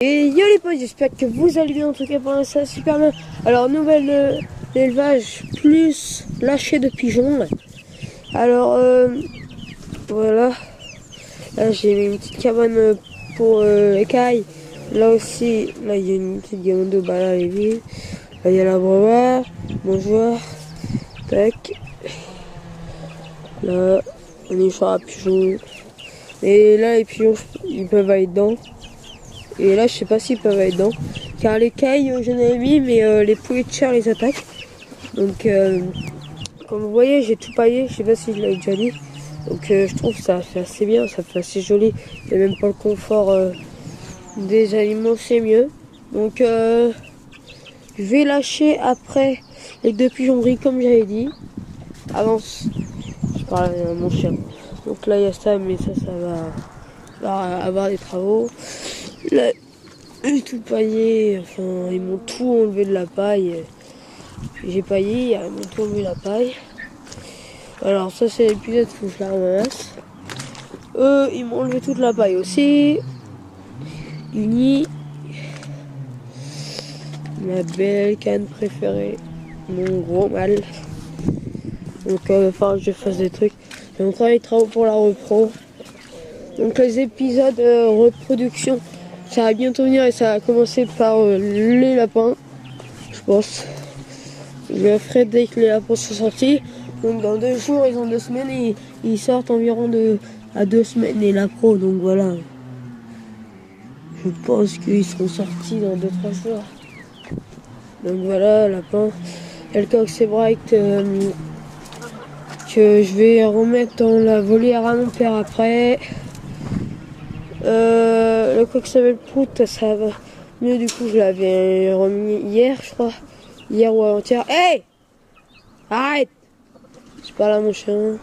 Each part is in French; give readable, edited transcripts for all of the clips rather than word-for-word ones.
Et yo les potes, j'espère que vous allez bien, en tout cas pour l'instant super bien. Alors nouvelle élevage plus lâcher de pigeons. Alors voilà, là j'ai mis une petite cabane pour écailles. Là aussi, là il y a une petite gamine de là elle est vide. Là il y a l'abreuvoir, bonjour, tac. Là on est sur un pigeon. Et là les pigeons ils peuvent aller dedans. Et là, je sais pas s'ils peuvent aller dedans. Car les cailles, j'en ai mis, mais les poulets de chair les attaquent. Donc, comme vous voyez, j'ai tout paillé. Je sais pas si je l'avais déjà dit. Donc, je trouve que ça fait assez bien. Ça fait assez joli. Et même pour le confort des aliments, c'est mieux. Donc, je vais lâcher après les deux pigeonneries, comme j'avais dit. Avance. Je parle à mon chien. Donc là, il y a ça, mais ça va avoir des travaux. Là, tout paillé, enfin ils m'ont tout enlevé de la paille. J'ai paillé, ils m'ont tout enlevé de la paille. Alors ça c'est l'épisode où je la ramasse. Eux ils m'ont enlevé toute la paille aussi. Uni, ma belle canne préférée, mon gros mal. Donc il va falloir que je fasse des trucs. J'ai encore les travaux pour la repro. Donc les épisodes reproduction, ça va bientôt venir et ça va commencer par les lapins, je pense. Je le ferai dès que les lapins sont sortis. Donc dans 2 jours, ils ont 2 semaines et ils sortent environ à 2 semaines les lapins. Donc voilà. Je pense qu'ils seront sortis dans 2-3 jours. Donc voilà, lapin. Il y a le coq bright que je vais remettre dans la volière à mon père après. Le coq s'appelle Prout, ça va mieux, du coup je l'avais remis hier, je crois. Hier ou avant-hier. Hey! Arrête! Je parle à mon chien.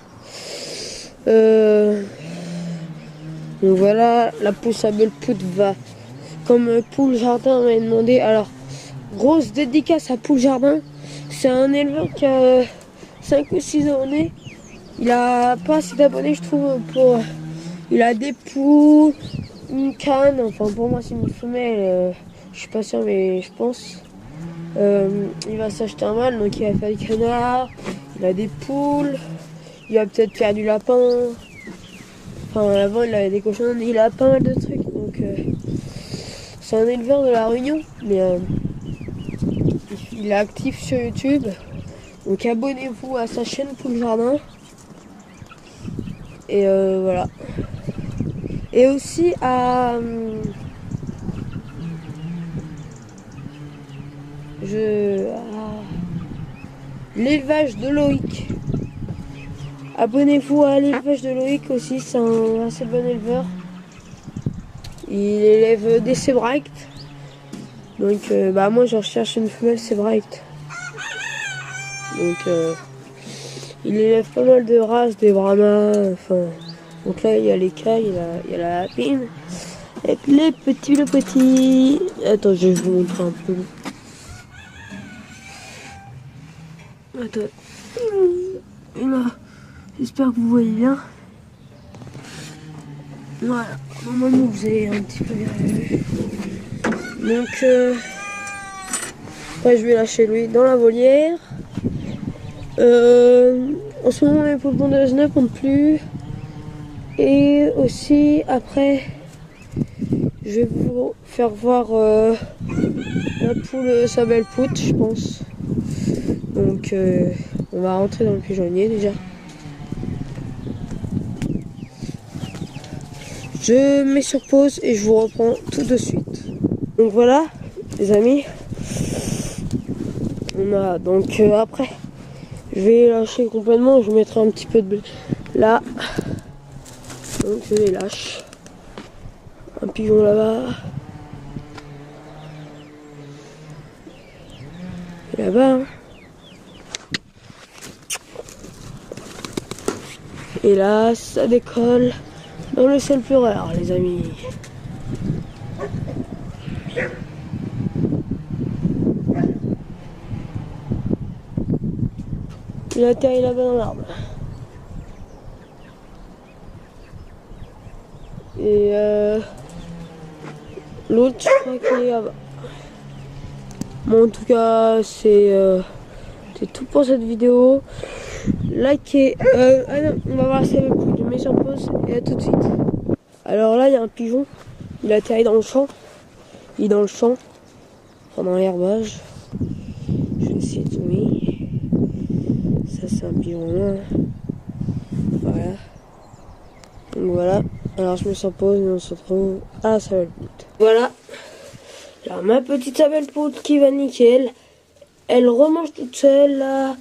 Donc voilà, la poule s'appelle Prout va comme Poule Jardin m'avait demandé. Alors, grosse dédicace à Poule Jardin. C'est un éleveur qui a 5 ou 6 abonnés. Il a pas assez d'abonnés, je trouve, pour... Il a des poules, une canne, enfin pour moi c'est une femelle, je suis pas sûr mais je pense. Il va s'acheter un mâle, donc il va faire des canards, il a des poules, il va peut-être faire du lapin. Enfin avant il avait des cochons, il a pas mal de trucs, donc c'est un éleveur de la Réunion, mais il est actif sur YouTube. Donc abonnez-vous à sa chaîne Poule Jardin. Et voilà. Et aussi à l'élevage de Loïc. Abonnez-vous à l'élevage de Loïc aussi, c'est un assez bon éleveur. Il élève des Sebright. Donc moi je recherche une femelle Sebright. Donc il élève pas mal de races, des Brahmas, enfin. Donc là il y a les cailles, il y a la lapine. Avec les petits. Attends, je vais vous montrer un peu. Attends. Et là, j'espère que vous voyez bien. Voilà, normalement vous avez un petit peu bien vu. Donc, après je vais lâcher lui dans la volière. En ce moment, les poules pondeuses ne comptent plus. Et aussi, après, je vais vous faire voir la poule s'appelle Pout, je pense. Donc, on va rentrer dans le pigeonnier déjà. Je mets sur pause et je vous reprends tout de suite. Donc voilà, les amis. On a donc après, je vais lâcher complètement. Je mettrai un petit peu de blé là. Donc je les lâche. Un pigeon là-bas. Et là-bas. Hein. Et là, ça décolle dans le ciel pleureur, les amis. Il atterrit là-bas dans l'arbre. Et L'autre, je crois qu'il est là-bas. Bon, en tout cas, c'est tout pour cette vidéo. Likez. Ah non, on va voir si je mets sur pause et à tout de suite. Alors là, il y a un pigeon. Il a atterri dans le champ. Il est dans le champ, pendant l'herbage. Je vais essayer de zoomer. Ça, c'est un pigeon là. Voilà. Donc voilà. Alors je me sens pause et on se retrouve à la sabelle-poute. Voilà. Alors ma petite sabelle-poute qui va nickel. Elle remange toute seule là.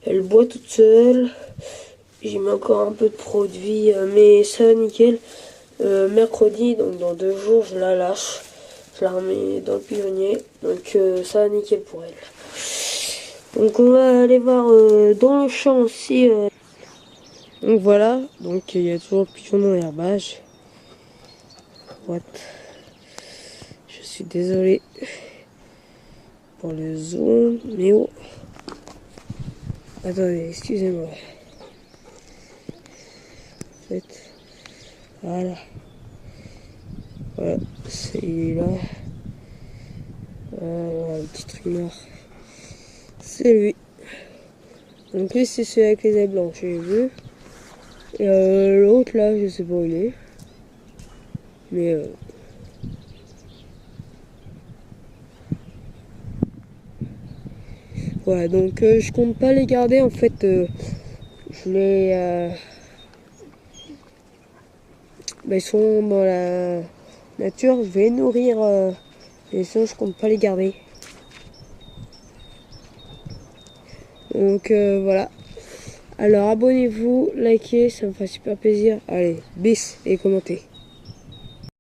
Elle boit toute seule. J'ai mis encore un peu de produit, mais ça va nickel. Mercredi, donc dans 2 jours, je la lâche. Je la remets dans le pigeonnier. Donc ça va nickel pour elle. Donc on va aller voir dans le champ aussi. Donc voilà, donc il y a toujours le pigeon dans l'herbage. What? Je suis désolé pour le zoom, mais oh. Attendez, excusez-moi. En fait, voilà. Voilà, c'est là. Voilà, le petit truc noir. C'est lui. Donc lui, c'est celui avec les ailes blanches, j'ai vu. Et l'autre là, je sais pas où il est. Mais voilà, donc je compte pas les garder en fait. Je les ils sont dans la nature, je vais les nourrir. Et sinon, je compte pas les garder. Donc voilà. Alors abonnez-vous, likez, ça me fait super plaisir. Allez, bis et commentez.